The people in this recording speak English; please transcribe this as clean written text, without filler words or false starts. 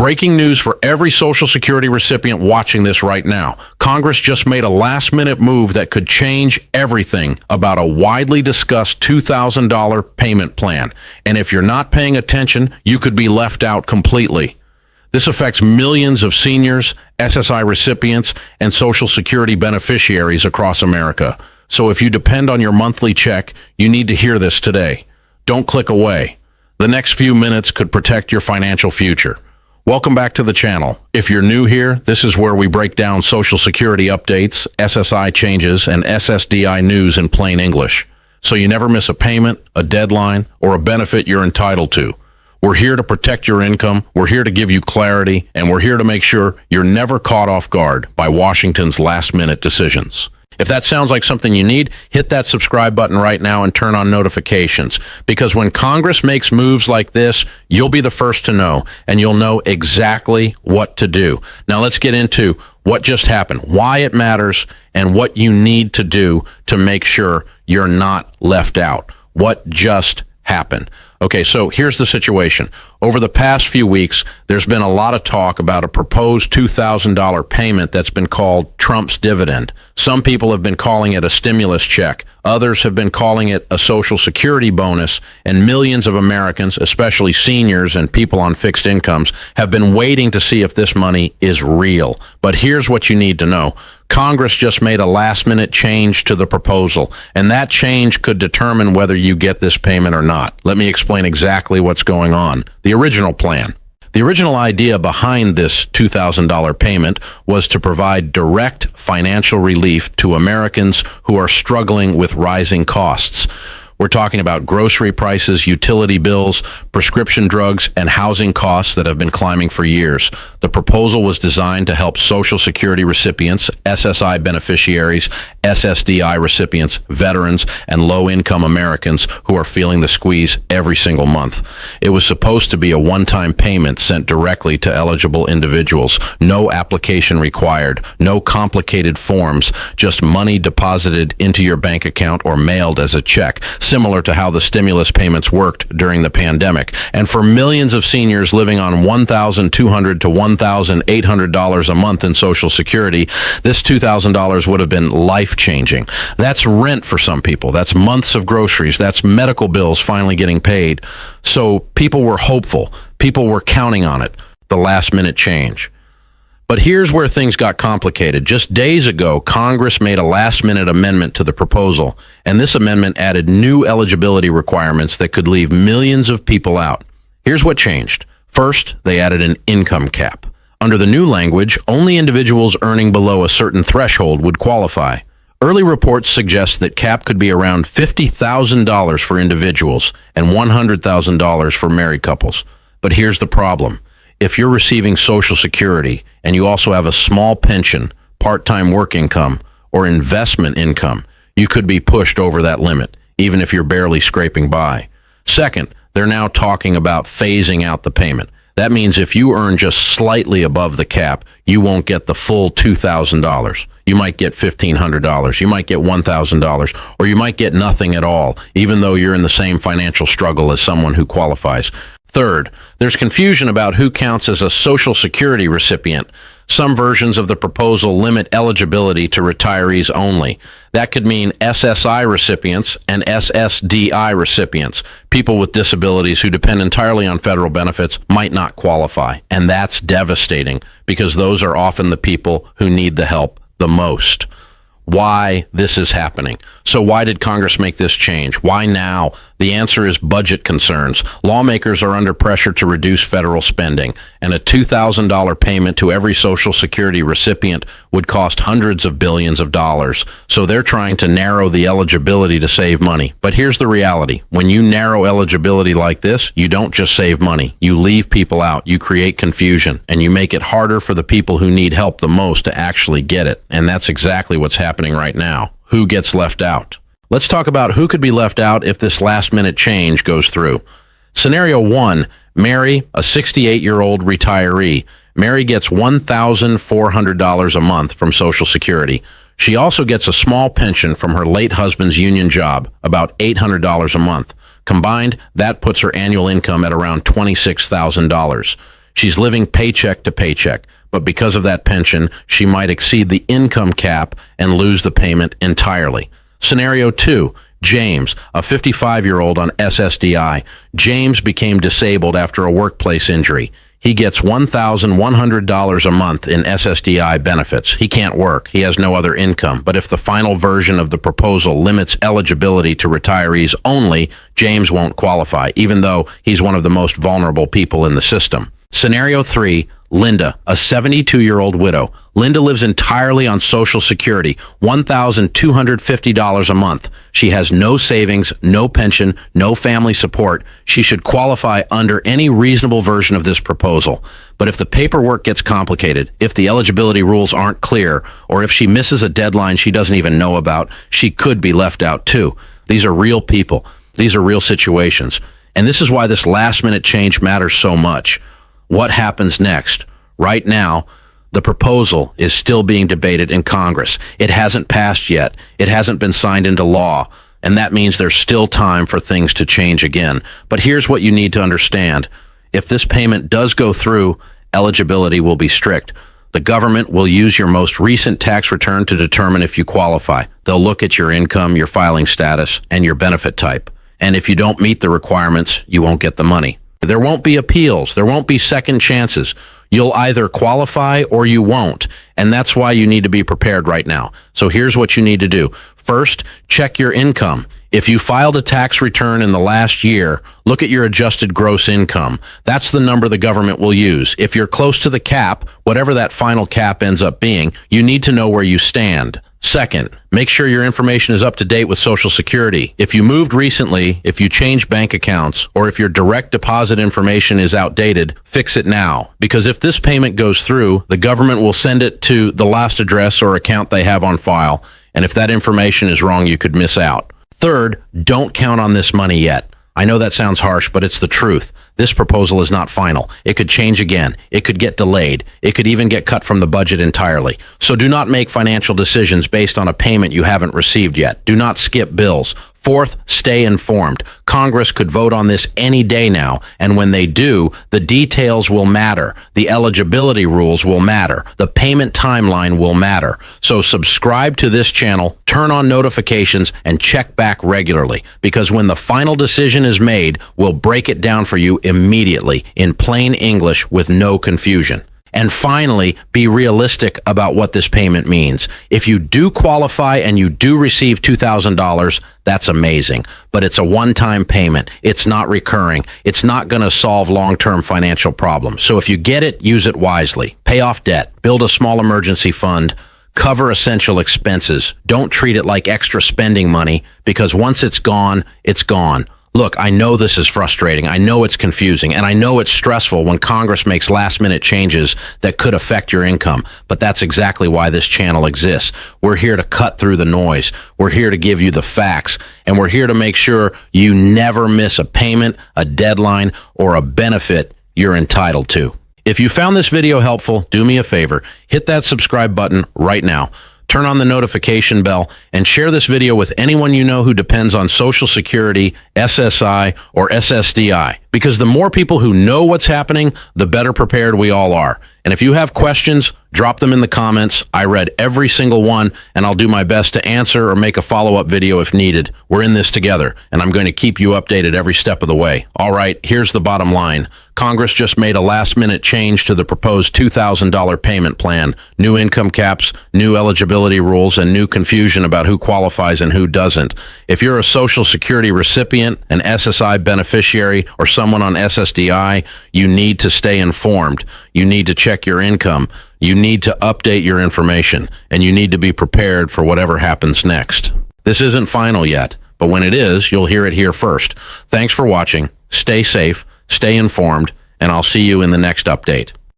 Breaking news for every Social Security recipient watching this right now. Congress just made a last-minute move that could change everything about a widely discussed $2,000 payment plan. And if you're not paying attention, you could be left out completely. This affects millions of seniors, SSI recipients, and Social Security beneficiaries across America. So if you depend on your monthly check, you need to hear this today. Don't click away. The next few minutes could protect your financial future. Welcome back to the channel. If you're new here, this is where we break down Social Security updates, SSI changes, and SSDI news in plain English, so you never miss a payment, a deadline, or a benefit you're entitled to. We're here to protect your income, we're here to give you clarity, and we're here to make sure you're never caught off guard by Washington's last-minute decisions. If that sounds like something you need, hit that subscribe button right now and turn on notifications, because when Congress makes moves like this, you'll be the first to know, and you'll know exactly what to do. Now let's get into what just happened, why it matters, and what you need to do to make sure you're not left out. What just happened? Okay, so here's the situation. Over the past few weeks, there's been a lot of talk about a proposed $2,000 payment that's been called Trump's dividend. Some people have been calling it a stimulus check. Others have been calling it a Social Security bonus, and millions of Americans, especially seniors and people on fixed incomes, have been waiting to see if this money is real. But here's what you need to know. Congress just made a last-minute change to the proposal, and that change could determine whether you get this payment or not. Let me explain exactly what's going on. The original plan. The original idea behind this $2,000 payment was to provide direct financial relief to Americans who are struggling with rising costs. We're talking about grocery prices, utility bills, prescription drugs, and housing costs that have been climbing for years. The proposal was designed to help Social Security recipients, SSI beneficiaries, SSDI recipients, veterans, and low-income Americans who are feeling the squeeze every single month. It was supposed to be a one-time payment sent directly to eligible individuals. No application required, no complicated forms, just money deposited into your bank account or mailed as a check, similar to how the stimulus payments worked during the pandemic. And for millions of seniors living on $1,200 to $1,800 a month in Social Security, this $2,000 would have been life-changing. That's rent for some people. That's months of groceries. That's medical bills finally getting paid. So people were hopeful. People were counting on it, the last-minute change. But here's where things got complicated. Just days ago, Congress made a last-minute amendment to the proposal, and this amendment added new eligibility requirements that could leave millions of people out. Here's what changed. First, they added an income cap. Under the new language, only individuals earning below a certain threshold would qualify. Early reports suggest that cap could be around $50,000 for individuals and $100,000 for married couples. But here's the problem. If you're receiving Social Security and you also have a small pension, part-time work income, or investment income, you could be pushed over that limit, even if you're barely scraping by. Second, they're now talking about phasing out the payment. That means if you earn just slightly above the cap, you won't get the full $2,000. You might get $1,500, you might get $1,000, or you might get nothing at all, even though you're in the same financial struggle as someone who qualifies. Third, there's confusion about who counts as a Social Security recipient. Some versions of the proposal limit eligibility to retirees only. That could mean SSI recipients and SSDI recipients. People with disabilities who depend entirely on federal benefits might not qualify. And that's devastating because those are often the people who need the help the most. Why this is happening. So why did Congress make this change? Why now? The answer is budget concerns. Lawmakers are under pressure to reduce federal spending, and a $2,000 payment to every Social Security recipient would cost hundreds of billions of dollars. So they're trying to narrow the eligibility to save money. But here's the reality. When you narrow eligibility like this, you don't just save money. You leave people out, you create confusion, and you make it harder for the people who need help the most to actually get it. And that's exactly what's happening right now. Who gets left out? Let's talk about who could be left out if this last-minute change goes through. Scenario 1, Mary, a 68-year-old retiree. Mary gets $1,400 a month from Social Security. She also gets a small pension from her late husband's union job, about $800 a month. Combined, that puts her annual income at around $26,000. She's living paycheck to paycheck, but because of that pension, she might exceed the income cap and lose the payment entirely. Scenario 2, James, a 55-year-old on SSDI. James became disabled after a workplace injury. He gets $1,100 a month in SSDI benefits. He can't work. He has no other income. But if the final version of the proposal limits eligibility to retirees only, James won't qualify, even though he's one of the most vulnerable people in the system. Scenario 3, Linda, a 72-year-old widow. Linda lives entirely on Social Security, $1,250 a month. She has no savings, no pension, no family support. She should qualify under any reasonable version of this proposal. But if the paperwork gets complicated, if the eligibility rules aren't clear, or if she misses a deadline she doesn't even know about, she could be left out too. These are real people. These are real situations. And this is why this last-minute change matters so much. What happens next? Right now, the proposal is still being debated in Congress. It hasn't passed yet. It hasn't been signed into law, and that means there's still time for things to change again. But here's what you need to understand. If this payment does go through, eligibility will be strict. The government will use your most recent tax return to determine if you qualify. They'll look at your income, your filing status, and your benefit type. And if you don't meet the requirements, you won't get the money. There won't be appeals. There won't be second chances. You'll either qualify or you won't. And that's why you need to be prepared right now. So here's what you need to do. First, check your income. If you filed a tax return in the last year, look at your adjusted gross income. That's the number the government will use. If you're close to the cap, whatever that final cap ends up being, you need to know where you stand. Second, make sure your information is up to date with Social Security. If you moved recently, if you changed bank accounts, or if your direct deposit information is outdated, fix it now. Because if this payment goes through, the government will send it to the last address or account they have on file. And if that information is wrong, you could miss out. Third, don't count on this money yet. I know that sounds harsh, but it's the truth. This proposal is not final. It could change again. It could get delayed. It could even get cut from the budget entirely. So do not make financial decisions based on a payment you haven't received yet. Do not skip bills. Fourth, stay informed. Congress could vote on this any day now, and when they do, the details will matter. The eligibility rules will matter. The payment timeline will matter. So subscribe to this channel, turn on notifications, and check back regularly, because when the final decision is made, we'll break it down for you immediately in plain English with no confusion. And finally, be realistic about what this payment means. If you do qualify and you do receive $2,000, that's amazing. But it's a one-time payment. It's not recurring. It's not going to solve long-term financial problems. So if you get it, use it wisely. Pay off debt. Build a small emergency fund. Cover essential expenses. Don't treat it like extra spending money, because once it's gone, it's gone. Look, I know this is frustrating. I know it's confusing, and I know it's stressful when Congress makes last-minute changes that could affect your income, but that's exactly why this channel exists. We're here to cut through the noise. We're here to give you the facts, and we're here to make sure you never miss a payment, a deadline, or a benefit you're entitled to. If you found this video helpful, do me a favor. Hit that subscribe button right now. Turn on the notification bell, and share this video with anyone you know who depends on Social Security, SSI, or SSDI. Because the more people who know what's happening, the better prepared we all are. And if you have questions, drop them in the comments. I read every single one, and I'll do my best to answer or make a follow-up video if needed. We're in this together, and I'm going to keep you updated every step of the way. All right, here's the bottom line. Congress just made a last-minute change to the proposed $2,000 payment plan. New income caps, new eligibility rules, and new confusion about who qualifies and who doesn't. If you're a Social Security recipient, an SSI beneficiary, or someone on SSDI, you need to stay informed. You need to check your income. You need to update your information, and you need to be prepared for whatever happens next. This isn't final yet, but when it is, you'll hear it here first. Thanks for watching. Stay safe, stay informed, and I'll see you in the next update.